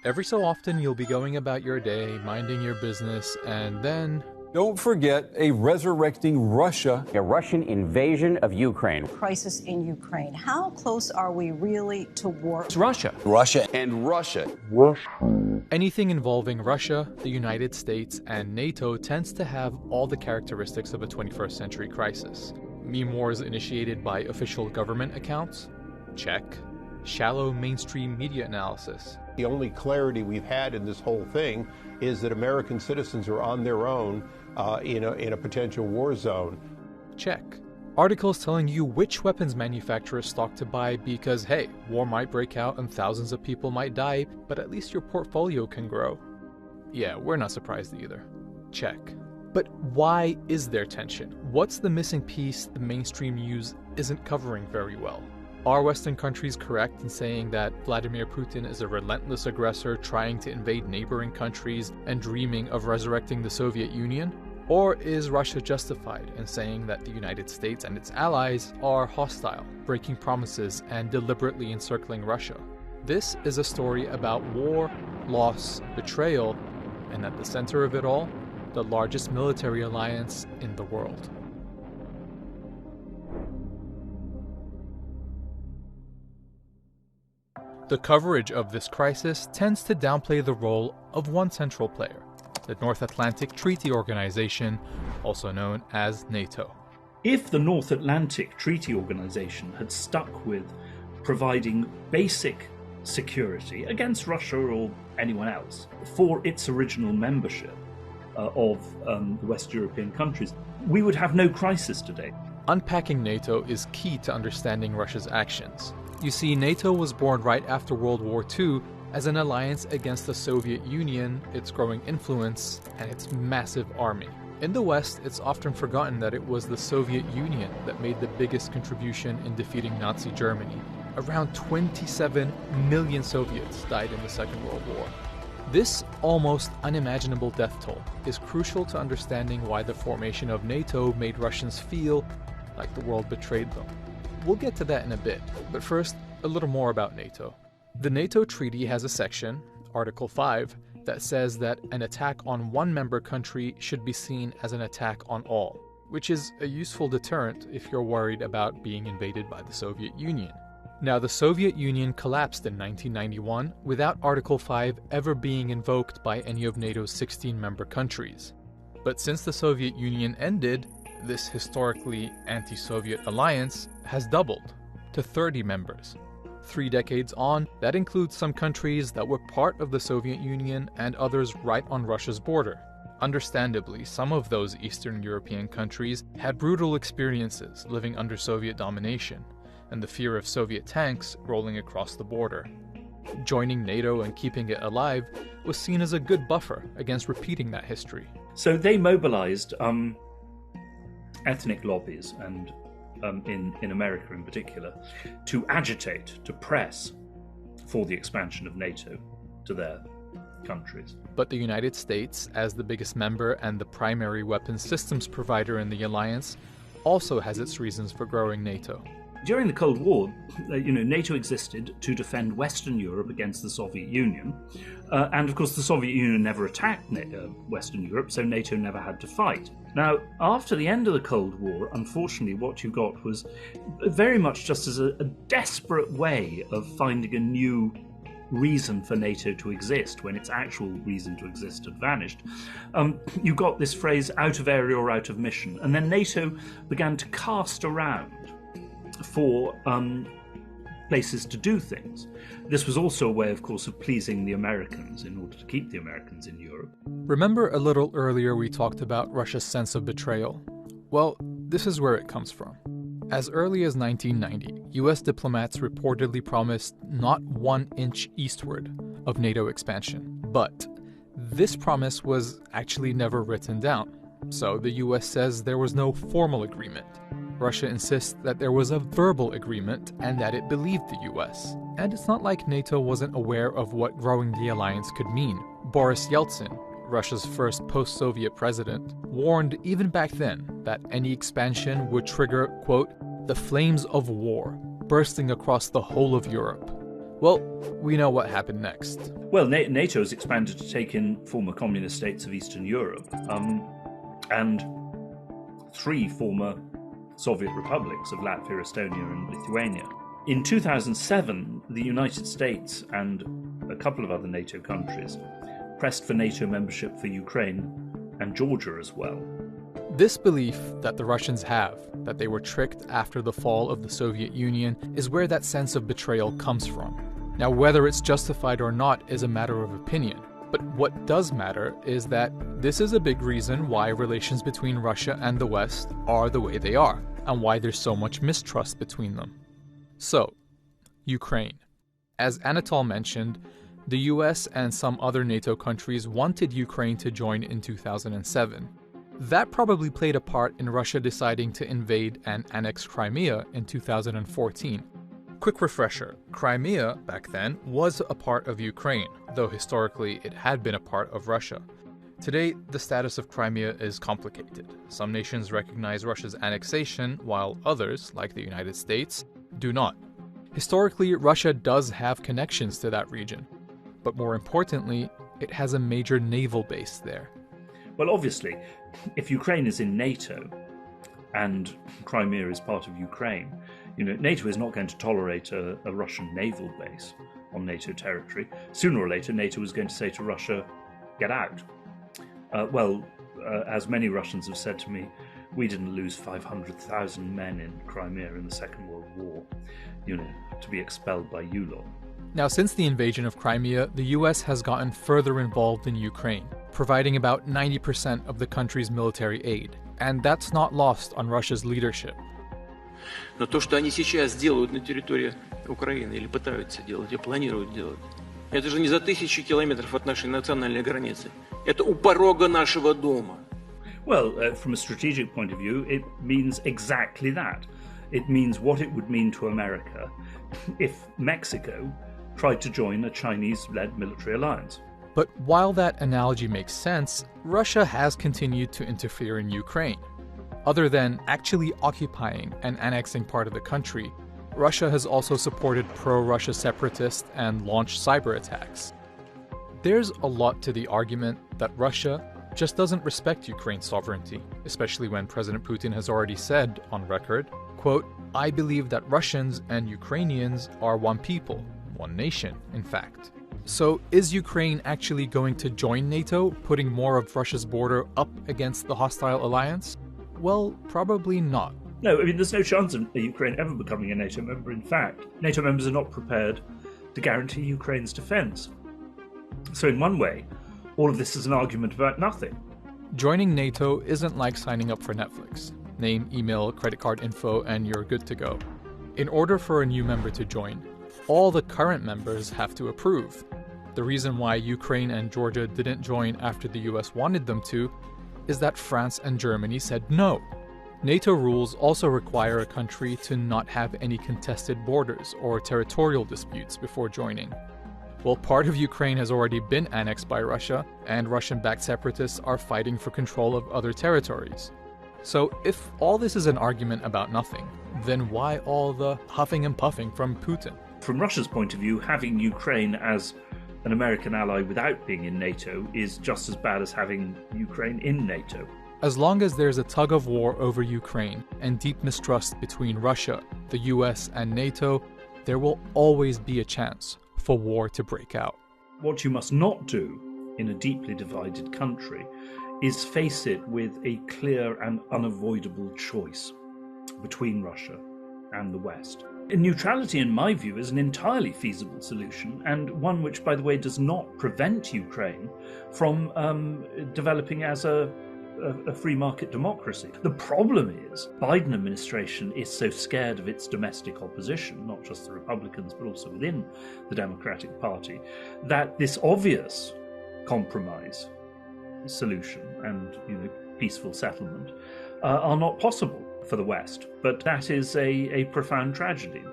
Every so often, you'll be going about your day, minding your business, and then... Don't forget a resurrecting Russia. A Russian invasion of Ukraine. Crisis in Ukraine. How close are we really to war? It's Russia. Russia and Russia. Anything involving Russia, the United States, and NATO tends to have all the characteristics of a 21st century crisis. Meme wars initiated by official government accounts? Check. Shallow mainstream media analysis. The only clarity we've had in this whole thing is that American citizens are on their own in a potential war zone. Check. Articles telling you which weapons manufacturers stock to buy because, hey, war might break out and thousands of people might die, but at least your portfolio can grow. Yeah, we're not surprised either. Check. But why is there tension? What's the missing piece the mainstream news isn't covering very well? Are Western countries correct in saying that Vladimir Putin is a relentless aggressor trying to invade neighboring countries and dreaming of resurrecting the Soviet Union? Or is Russia justified in saying that the United States and its allies are hostile, breaking promises and deliberately encircling Russia? This is a story about war, loss, betrayal, and at the center of it all, the largest military alliance in the world. The coverage of this crisis tends to downplay the role of one central player, the North Atlantic Treaty Organization, also known as NATO. If the North Atlantic Treaty Organization had stuck with providing basic security against Russia or anyone else for its original membership of the West European countries, we would have no crisis today. Unpacking NATO is key to understanding Russia's actions. You see, NATO was born right after World War II as an alliance against the Soviet Union, its growing influence, and its massive army. In the West, it's often forgotten that it was the Soviet Union that made the biggest contribution in defeating Nazi Germany. Around 27 million Soviets died in the Second World War. This almost unimaginable death toll is crucial to understanding why the formation of NATO made Russians feel like the world betrayed them. We'll get to that in a bit, but first, a little more about NATO. The NATO treaty has a section, Article 5, that says that an attack on one member country should be seen as an attack on all, which is a useful deterrent if you're worried about being invaded by the Soviet Union. Now, the Soviet Union collapsed in 1991 without Article 5 ever being invoked by any of NATO's 16 member countries. But since the Soviet Union ended, this historically anti-Soviet alliance has doubled to 30 members. 3 decades on, that includes some countries that were part of the Soviet Union and others right on Russia's border. Understandably, some of those Eastern European countries had brutal experiences living under Soviet domination, and the fear of Soviet tanks rolling across the border. Joining NATO and keeping it alive was seen as a good buffer against repeating that history. So they mobilized ethnic lobbies, and in America in particular, to agitate, to press for the expansion of NATO to their countries. But the United States, as the biggest member and the primary weapons systems provider in the alliance, also has its reasons for growing NATO. During the Cold War, NATO existed to defend Western Europe against the Soviet Union. And of course, the Soviet Union never attacked Western Europe, so NATO never had to fight. Now, after the end of the Cold War, unfortunately, what you got was very much just as a desperate way of finding a new reason for NATO to exist when its actual reason to exist had vanished. You got this phrase, out of area or out of mission. And then NATO began to cast around for places to do things. This was also a way, of course, of pleasing the Americans in order to keep the Americans in Europe. Remember a little earlier we talked about Russia's sense of betrayal? Well, this is where it comes from. As early as 1990, US diplomats reportedly promised not 1 inch eastward of NATO expansion. But this promise was actually never written down. So the US says there was no formal agreement. Russia insists that there was a verbal agreement and that it believed the US. And it's not like NATO wasn't aware of what growing the alliance could mean. Boris Yeltsin, Russia's first post-Soviet president, warned even back then that any expansion would trigger, quote, the flames of war bursting across the whole of Europe. Well, we know what happened next. Well, NATO has expanded to take in former communist states of Eastern Europe and 3 former Soviet republics of Latvia, Estonia, and Lithuania. In 2007, the United States and a couple of other NATO countries pressed for NATO membership for Ukraine and Georgia as well. This belief that the Russians have, that they were tricked after the fall of the Soviet Union, is where that sense of betrayal comes from. Now, whether it's justified or not is a matter of opinion. But what does matter is that this is a big reason why relations between Russia and the West are the way they are, and why there's so much mistrust between them. So, Ukraine. As Anatol mentioned, the US and some other NATO countries wanted Ukraine to join in 2007. That probably played a part in Russia deciding to invade and annex Crimea in 2014. Quick refresher, Crimea, back then, was a part of Ukraine, though historically it had been a part of Russia. Today, the status of Crimea is complicated. Some nations recognize Russia's annexation, while others, like the United States, do not. Historically, Russia does have connections to that region, but more importantly, it has a major naval base there. Well, obviously, if Ukraine is in NATO and Crimea is part of Ukraine, NATO is not going to tolerate a Russian naval base on NATO territory. Sooner or later, NATO is going to say to Russia, get out. As many Russians have said to me, we didn't lose 500,000 men in Crimea in the Second World War, to be expelled by you lot. Now, since the invasion of Crimea, the US has gotten further involved in Ukraine, providing about 90% of the country's military aid. And that's not lost on Russia's leadership. Но то, что они сейчас делают на территории Украины, или пытаются делать, и планируют делать, это же не за 1000 километров от нашей национальной границы. Это у порога нашего дома. Well, from a strategic point of view, it means exactly that. It means what it would mean to America if Mexico tried to join a Chinese-led military alliance. But while that analogy makes sense, Russia has continued to interfere in Ukraine. Other than actually occupying and annexing part of the country, Russia has also supported pro-Russia separatists and launched cyber attacks. There's a lot to the argument that Russia just doesn't respect Ukraine's sovereignty, especially when President Putin has already said on record, quote, "I believe that Russians and Ukrainians are one people, one nation, in fact." So is Ukraine actually going to join NATO, putting more of Russia's border up against the hostile alliance? Well, probably not. No, there's no chance of Ukraine ever becoming a NATO member. In fact, NATO members are not prepared to guarantee Ukraine's defense. So in one way, all of this is an argument about nothing. Joining NATO isn't like signing up for Netflix. Name, email, credit card info, and you're good to go. In order for a new member to join, all the current members have to approve. The reason why Ukraine and Georgia didn't join after the US wanted them to is that France and Germany said no. NATO rules also require a country to not have any contested borders or territorial disputes before joining. Well, part of Ukraine has already been annexed by Russia, and Russian-backed separatists are fighting for control of other territories. So if all this is an argument about nothing, then why all the huffing and puffing from Putin? From Russia's point of view, having Ukraine as an American ally without being in NATO is just as bad as having Ukraine in NATO. As long as there's a tug of war over Ukraine and deep mistrust between Russia, the US, and NATO, there will always be a chance for war to break out. What you must not do in a deeply divided country is face it with a clear and unavoidable choice between Russia and the West. Neutrality, in my view, is an entirely feasible solution, and one which, by the way, does not prevent Ukraine from developing as a free market democracy. The problem is Biden administration is so scared of its domestic opposition, not just the Republicans, but also within the Democratic Party, that this obvious compromise solution and peaceful settlement are not possible for the West. But that is a profound tragedy.